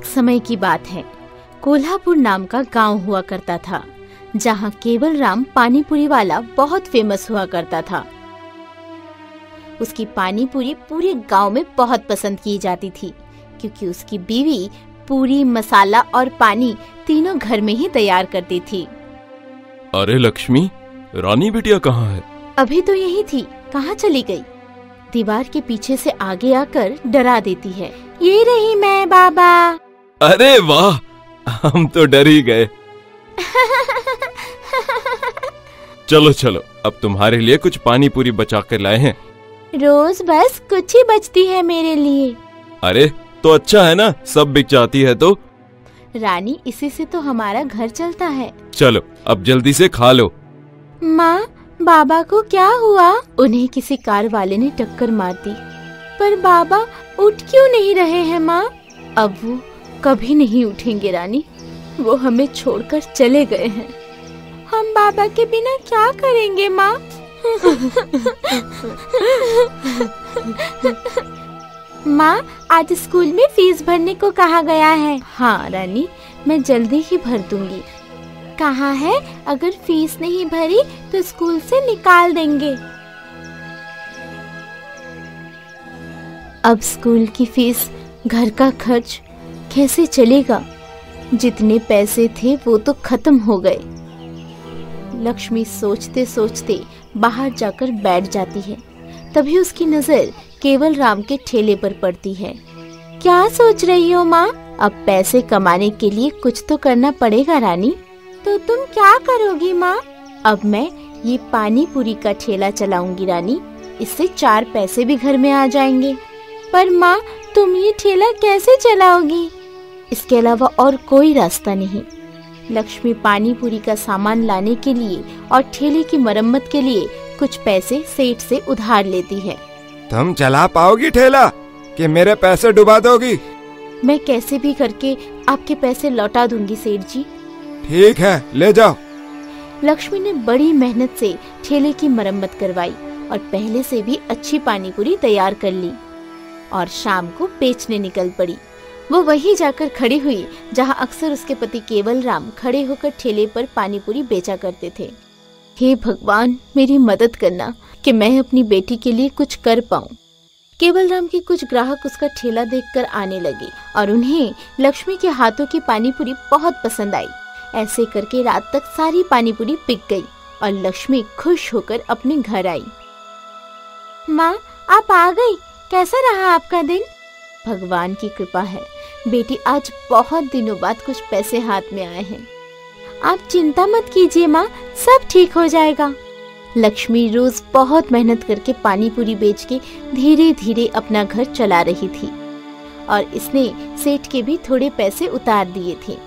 एक समय की बात है। कोल्हापुर नाम का गांव हुआ करता था, जहां केवल राम पानी पूरी वाला बहुत फेमस हुआ करता था। उसकी पानी पूरी पूरे गांव में बहुत पसंद की जाती थी, क्योंकि उसकी बीवी पूरी, मसाला और पानी तीनों घर में ही तैयार करती थी। अरे लक्ष्मी, रानी बिटिया कहाँ है? अभी तो यही थी, कहाँ चली गई? दीवार के पीछे से आगे आकर डरा देती है। ये रही मैं बाबा। अरे वाह, हम तो डर ही गए। चलो चलो, अब तुम्हारे लिए कुछ पानी पूरी बचा कर लाए हैं। रोज बस कुछ ही बचती है मेरे लिए। अरे तो अच्छा है ना, सब बिक जाती है तो। रानी, इसी से तो हमारा घर चलता है। चलो अब जल्दी से खा लो। माँ, बाबा को क्या हुआ? उन्हें किसी कार वाले ने टक्कर मार दी। पर बाबा उठ क्यों नहीं रहे हैं माँ? अब वो कभी नहीं उठेंगे रानी, वो हमें छोड़कर चले गए हैं। हम बाबा के बिना क्या करेंगे माँ? माँ, आज स्कूल में फीस भरने को कहा गया है। हाँ रानी, मैं जल्दी ही भर दूंगी। कहा है अगर फीस नहीं भरी तो स्कूल से निकाल देंगे। अब स्कूल की फीस, घर का खर्च कैसे चलेगा? जितने पैसे थे वो तो खत्म हो गए। लक्ष्मी सोचते सोचते बाहर जाकर बैठ जाती है। तभी उसकी नजर केवल राम के ठेले पर पड़ती है। क्या सोच रही हो माँ? अब पैसे कमाने के लिए कुछ तो करना पड़ेगा रानी। तो तुम क्या करोगी माँ? अब मैं ये पानी पूरी का ठेला चलाऊंगी रानी, इससे 4 पैसे भी घर में आ जाएंगे। पर माँ, तुम ये ठेला कैसे चलाओगी? इसके अलावा और कोई रास्ता नहीं। लक्ष्मी पानी पूरी का सामान लाने के लिए और ठेले की मरम्मत के लिए कुछ पैसे सेठ से उधार लेती है। तुम चला पाओगी ठेला कि मेरे पैसे डुबा दोगी? मैं कैसे भी करके आपके पैसे लौटा दूंगी सेठ जी। ठीक है, ले जाओ। लक्ष्मी ने बड़ी मेहनत से ठेले की मरम्मत करवाई और पहले से भी अच्छी पानी पूरी तैयार कर ली और शाम को बेचने निकल पड़ी। वो वहीं जाकर खड़ी हुई जहां अक्सर उसके पति केवल राम खड़े होकर ठेले पर पानी पूरी बेचा करते थे। हे भगवान, मेरी मदद करना कि मैं अपनी बेटी के लिए कुछ कर पाऊं। केवल राम के कुछ ग्राहक उसका ठेला देखकर आने लगे और उन्हें लक्ष्मी के हाथों की पानी पूरी बहुत पसंद आई। ऐसे करके रात तक सारी पानी पूरी बिक गई और लक्ष्मी खुश होकर अपने घर आई। माँ, आप आ गई। कैसा रहा आपका दिन? भगवान की कृपा है बेटी, आज बहुत दिनों बाद कुछ पैसे हाथ में आए हैं। आप चिंता मत कीजिए माँ, सब ठीक हो जाएगा। लक्ष्मी रोज बहुत मेहनत करके पानी पूरी बेच के धीरे धीरे अपना घर चला रही थी और इसने सेठ के भी थोड़े पैसे उतार दिए थे।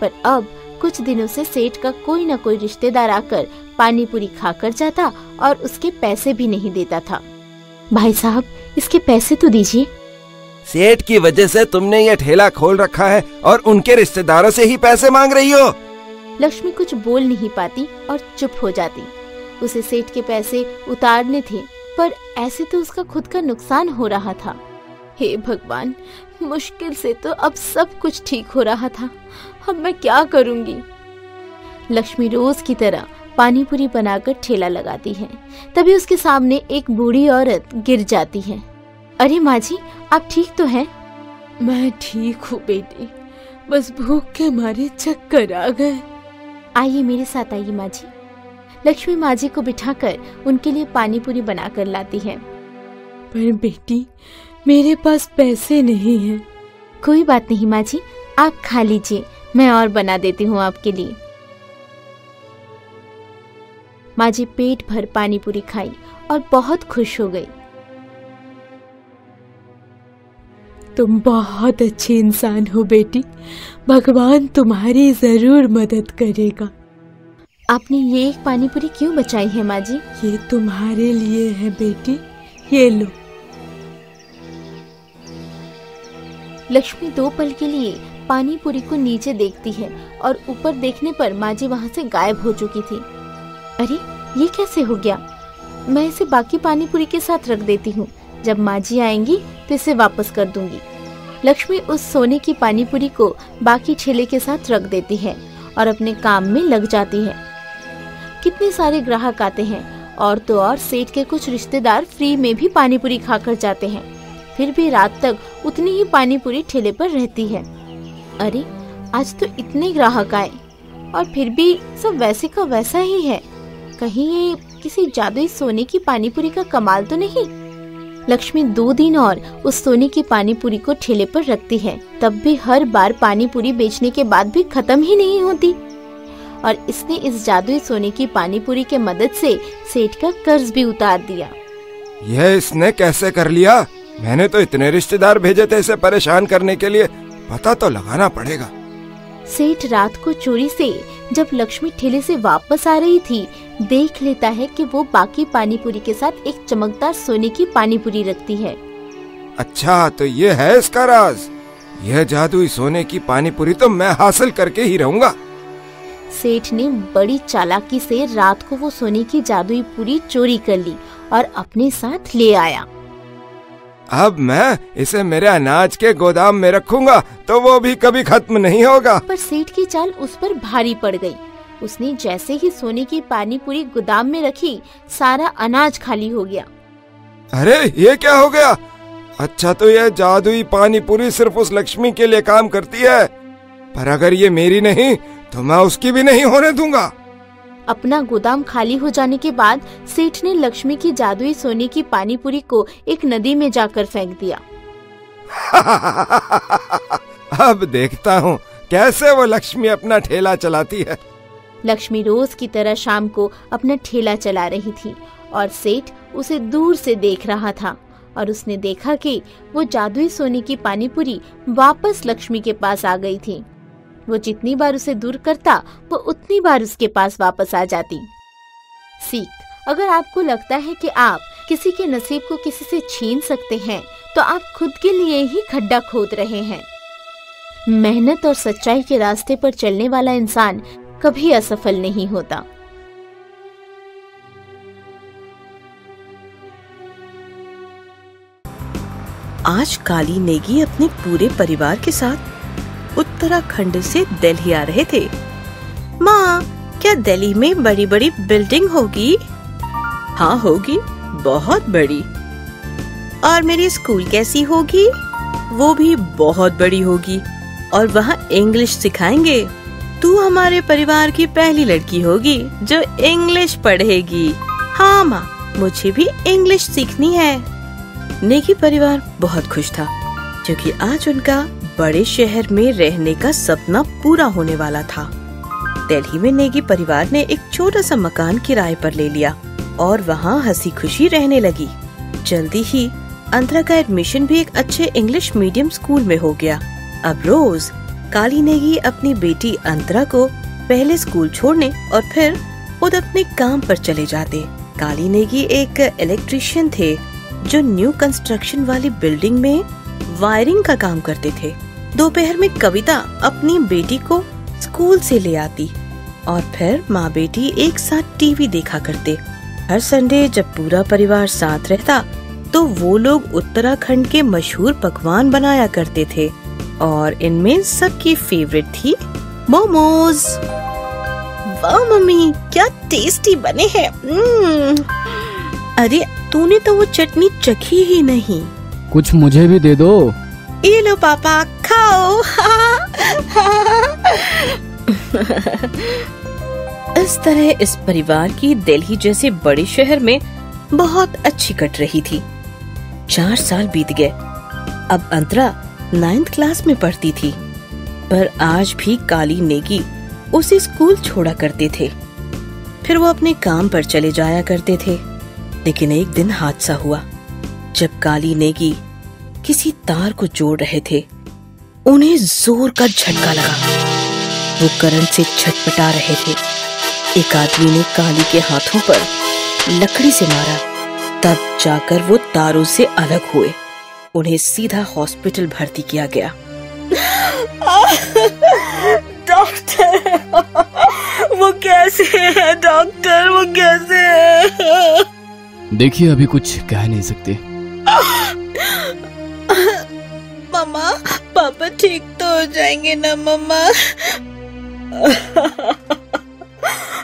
पर अब कुछ दिनों से सेठ का कोई न कोई रिश्तेदार आकर पानी पूरी खाकर जाता और उसके पैसे भी नहीं देता था। भाई साहब, इसके पैसे तो दीजिए। सेठ की वजह से तुमने ये ठेला खोल रखा है और उनके रिश्तेदारों से ही पैसे मांग रही हो। लक्ष्मी कुछ बोल नहीं पाती और चुप हो जाती। उसे सेठ के पैसे उतारने थे, पर ऐसे तो उसका खुद का नुकसान हो रहा था। हे भगवान, मुश्किल से तो अब सब कुछ ठीक हो रहा था, अब मैं क्या करूंगी? लक्ष्मी रोज की तरह पानी पूरी बनाकर ठेला लगाती है। तभी उसके सामने एक बूढ़ी औरत गिर जाती है। अरे माँ जी, आप ठीक तो हैं? मैं ठीक हूँ बेटी, बस भूख के मारे चक्कर आ गए। आइए मेरे साथ आइए माँ जी। लक्ष्मी माँ जी को बिठाकर उनके लिए पानी पूरी बनाकर लाती है। पर बेटी, मेरे पास पैसे नहीं हैं। कोई बात नहीं माँ जी, आप खा लीजिए, मैं और बना देती हूँ आपके लिए। माँ जी पेट भर पानी पूरी खाई और बहुत खुश हो गई। तुम बहुत अच्छी इंसान हो बेटी, भगवान तुम्हारी जरूर मदद करेगा। आपने ये एक पानी पूरी क्यों बचाई है माँ जी? ये तुम्हारे लिए है बेटी, ये लो। लक्ष्मी 2 पल के लिए पानी पूरी को नीचे देखती है और ऊपर देखने पर माँ जी वहाँ से गायब हो चुकी थी। अरे ये कैसे हो गया? मैं इसे बाकी पानी पूरी के साथ रख देती हूँ, जब माँ जी आएंगी तो इसे वापस कर दूंगी। लक्ष्मी उस सोने की पानी पूरी को बाकी ठेले के साथ रख देती है और अपने काम में लग जाती है। कितने सारे ग्राहक आते हैं और तो और सेठ के कुछ रिश्तेदार फ्री में भी पानी पूरी खाकर जाते हैं। फिर भी रात तक उतनी ही पानी पूरी ठेले पर रहती है। अरे आज तो इतने ग्राहक आए और फिर भी सब वैसे का वैसा ही है। कहीं ये किसी जादुई सोने की पानी पूरी का कमाल तो नहीं। लक्ष्मी 2 दिन और उस सोने की पानी पूरी को ठेले पर रखती है, तब भी हर बार पानी पूरी बेचने के बाद भी खत्म ही नहीं होती। और इसने इस जादुई सोने की पानी पूरी के मदद से सेठ का कर्ज भी उतार दिया। यह इसने कैसे कर लिया? मैंने तो इतने रिश्तेदार भेजे थे इसे परेशान करने के लिए, पता तो लगाना पड़ेगा। सेठ रात को चोरी से जब लक्ष्मी ठेले से वापस आ रही थी, देख लेता है कि वो बाकी पानी पूरी के साथ एक चमकदार सोने की पानी पूरी रखती है। अच्छा, तो ये है इसका राज। यह जादुई सोने की पानी पूरी तो मैं हासिल करके ही रहूंगा। सेठ ने बड़ी चालाकी से रात को वो सोने की जादुई पूरी चोरी कर ली और अपने साथ ले आया। अब मैं इसे मेरे अनाज के गोदाम में रखूंगा तो वो भी कभी खत्म नहीं होगा। पर सेठ की चाल उस पर भारी पड़ गई। उसने जैसे ही सोने की पानी पूरी गोदाम में रखी, सारा अनाज खाली हो गया। अरे ये क्या हो गया? अच्छा, तो यह जादुई पानी पूरी सिर्फ उस लक्ष्मी के लिए काम करती है, पर अगर ये मेरी नहीं तो मैं उसकी भी नहीं होने दूंगा। अपना गोदाम खाली हो जाने के बाद सेठ ने लक्ष्मी की जादुई सोने की पानी पूरी को एक नदी में जाकर फेंक दिया। अब देखता हूँ कैसे वो लक्ष्मी अपना ठेला चलाती है। लक्ष्मी रोज की तरह शाम को अपना ठेला चला रही थी और सेठ उसे दूर से देख रहा था और उसने देखा कि वो जादुई सोने की पानी पूरी वापस लक्ष्मी के पास आ गई थी। वो जितनी बार उसे दूर करता, वो उतनी बार उसके पास वापस आ जाती। सीख: अगर आपको लगता है कि आप किसी के नसीब को किसी से छीन सकते हैं, तो आप खुद के लिए ही खड्डा खोद रहे हैं। मेहनत और सच्चाई के रास्ते पर चलने वाला इंसान कभी असफल नहीं होता। आज काली नेगी अपने पूरे परिवार के साथ उत्तराखंड से दिल्ली आ रहे थे। माँ, क्या दिल्ली में बड़ी बड़ी बिल्डिंग होगी? हाँ होगी, बहुत बड़ी। और मेरी स्कूल कैसी होगी? वो भी बहुत बड़ी होगी और वहाँ इंग्लिश सिखाएंगे। तू हमारे परिवार की पहली लड़की होगी जो इंग्लिश पढ़ेगी। हाँ माँ, मुझे भी इंग्लिश सीखनी है। नेगी परिवार बहुत खुश था क्योंकि आज उनका बड़े शहर में रहने का सपना पूरा होने वाला था। दिल्ली में नेगी परिवार ने एक छोटा सा मकान किराए पर ले लिया और वहाँ हंसी खुशी रहने लगी। जल्दी ही अंतरा का एडमिशन भी एक अच्छे इंग्लिश मीडियम स्कूल में हो गया। अब रोज काली नेगी अपनी बेटी अंतरा को पहले स्कूल छोड़ने और फिर खुद अपने काम पर चले जाते। काली नेगी एक इलेक्ट्रिशियन थे जो न्यू कंस्ट्रक्शन वाली बिल्डिंग में वायरिंग का काम करते थे। दोपहर में कविता अपनी बेटी को स्कूल से ले आती और फिर माँ बेटी एक साथ टीवी देखा करते। हर संडे जब पूरा परिवार साथ रहता तो वो लोग उत्तराखंड के मशहूर पकवान बनाया करते थे और इनमें सबकी फेवरेट थी मोमोज। वाह मम्मी, क्या टेस्टी बने हैं। अरे तूने तो वो चटनी चखी ही नहीं। कुछ मुझे भी दे दो। ये लो पापा, खाओ। इस तरह इस परिवार की दिल्ली जैसे बड़े शहर में बहुत अच्छी कट रही थी। 4 साल बीत गए। अब अंतरा 9th क्लास में पढ़ती थी, पर आज भी काली नेगी उसे स्कूल छोड़ा करते थे। फिर वो अपने काम पर चले जाया करते थे। लेकिन एक दिन हादसा हुआ। जब काली नेगी किसी तार को जोड़ रहे थे, उन्हें जोर का झटका लगा। वो करंट से छटपटा रहे थे। एक आदमी ने काली के हाथों पर लकड़ी से मारा, तब जाकर वो तारों से अलग हुए। उन्हें सीधा हॉस्पिटल भर्ती किया गया। डॉक्टर, वो कैसे है? डॉक्टर, वो कैसे है? देखिए, अभी कुछ कह नहीं सकते। मम्मा, जाएंगे ना मम्मा?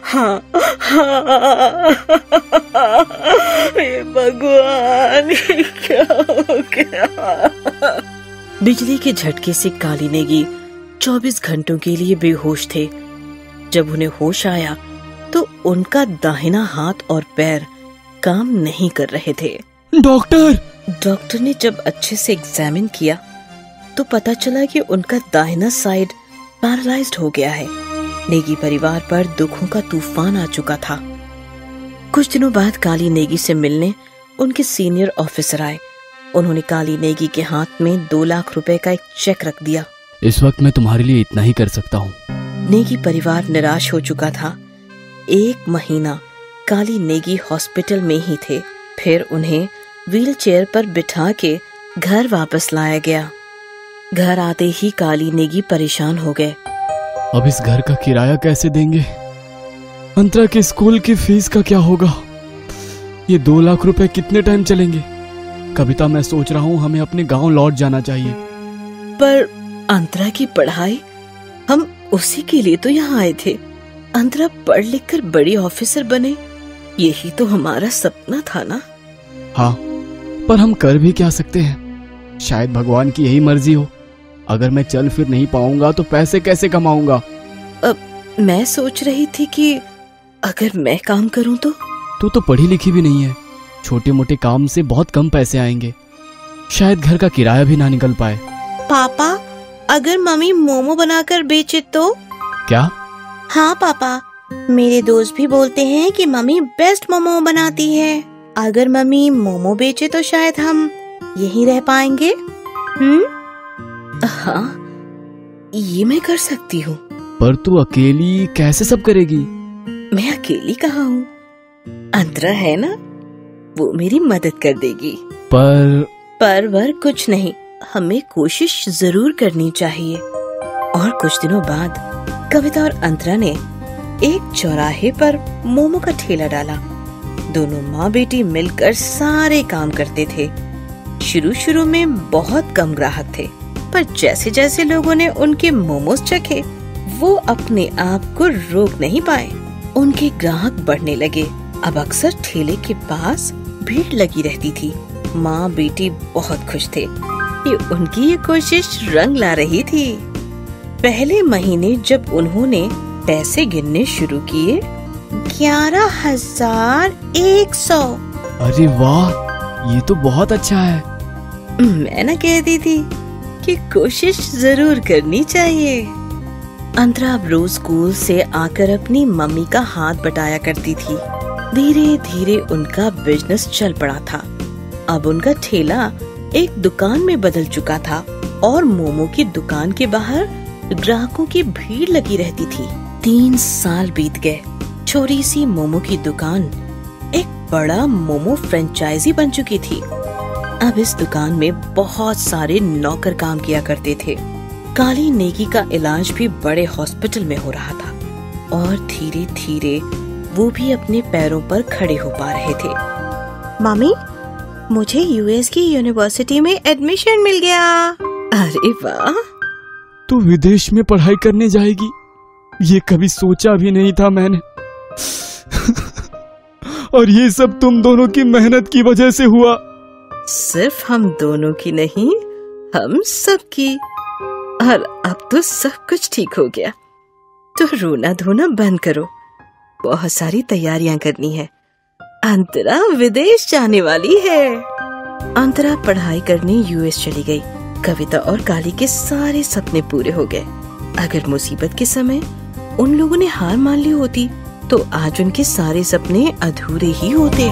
हाँ, हे भगवान, ये क्या हो गया? बिजली के झटके से काली नेगी 24 घंटों के लिए बेहोश थे। जब उन्हें होश आया तो उनका दाहिना हाथ और पैर काम नहीं कर रहे थे। डॉक्टर ने जब अच्छे से एग्जामिन किया तो पता चला कि उनका दाहिना साइड पैरालाइज्ड हो गया है। नेगी परिवार पर दुखों का तूफान आ चुका था। कुछ दिनों बाद काली नेगी से मिलने उनके सीनियर ऑफिसर आए। उन्होंने काली नेगी के हाथ में 2 लाख रुपए का एक चेक रख दिया। इस वक्त मैं तुम्हारे लिए इतना ही कर सकता हूँ। नेगी परिवार निराश हो चुका था। 1 महीना काली नेगी हॉस्पिटल में ही थे। फिर उन्हें व्हीलचेयर पर बिठा के घर वापस लाया गया। घर आते ही काली नेगी परेशान हो गए। अब इस घर का किराया कैसे देंगे? अंतरा के स्कूल की फीस का क्या होगा? ये 2 लाख रुपए कितने टाइम चलेंगे? कविता, मैं सोच रहा हूँ हमें अपने गांव लौट जाना चाहिए। पर अंतरा की पढ़ाई, हम उसी के लिए तो यहाँ आए थे। अंतरा पढ़ लिख कर बड़ी ऑफिसर बने, यही तो हमारा सपना था ना। हाँ, पर हम कर भी क्या सकते हैं? शायद भगवान की यही मर्जी हो। अगर मैं चल फिर नहीं पाऊंगा तो पैसे कैसे कमाऊंगा? अब मैं सोच रही थी कि अगर मैं काम करूं तो? तू तो पढ़ी लिखी भी नहीं है। छोटे मोटे काम से बहुत कम पैसे आएंगे। शायद घर का किराया भी ना निकल पाए। पापा, अगर मम्मी मोमो बनाकर बेचे तो? क्या? हाँ पापा, मेरे दोस्त भी बोलते हैं कि मम्मी बेस्ट मोमो बनाती है। अगर मम्मी मोमो बेचे तो शायद हम यहीं रह पाएंगे। हाँ, ये मैं कर सकती हूँ। पर तू अकेली कैसे सब करेगी? मैं अकेली कहाँ हूँ, अंतरा है ना, वो मेरी मदद कर देगी। पर कुछ नहीं, हमें कोशिश जरूर करनी चाहिए। और कुछ दिनों बाद कविता और अंतरा ने एक चौराहे पर मोमो का ठेला डाला। दोनों माँ बेटी मिलकर सारे काम करते थे। शुरू में बहुत कम ग्राहक थे, पर जैसे जैसे लोगों ने उनके मोमोज चखे, वो अपने आप को रोक नहीं पाए। उनके ग्राहक बढ़ने लगे। अब अक्सर ठेले के पास भीड़ लगी रहती थी। माँ बेटी बहुत खुश थे कि उनकी ये कोशिश रंग ला रही थी। पहले महीने जब उन्होंने पैसे गिनने शुरू किए, 11,100। अरे वाह, ये तो बहुत अच्छा है। मैं ना कहती थी कि कोशिश जरूर करनी चाहिए। अंतरा अब रोज स्कूल से आकर अपनी मम्मी का हाथ बटाया करती थी। धीरे धीरे उनका बिजनेस चल पड़ा था। अब उनका ठेला एक दुकान में बदल चुका था और मोमो की दुकान के बाहर ग्राहकों की भीड़ लगी रहती थी। 3 साल बीत गए। छोटी सी मोमो की दुकान एक बड़ा मोमो फ्रेंचाइजी बन चुकी थी। अब इस दुकान में बहुत सारे नौकर काम किया करते थे। काली नेगी का इलाज भी बड़े हॉस्पिटल में हो रहा था और धीरे धीरे वो भी अपने पैरों पर खड़े हो पा रहे थे। मम्मी, मुझे यूएस की यूनिवर्सिटी में एडमिशन मिल गया। अरे वाह! तू विदेश में पढ़ाई करने जाएगी? ये कभी सोचा भी नहीं था मैंने। और ये सब तुम दोनों की मेहनत की वजह से हुआ। सिर्फ हम दोनों की नहीं, हम सब की। और अब तो सब कुछ ठीक हो गया। तो रोना धोना बंद करो, बहुत सारी तैयारियां करनी है। अंतरा विदेश जाने वाली है। अंतरा पढ़ाई करने यूएस चली गई। कविता और काली के सारे सपने पूरे हो गए। अगर मुसीबत के समय उन लोगों ने हार मान ली होती तो आज उनके सारे सपने अधूरे ही होते।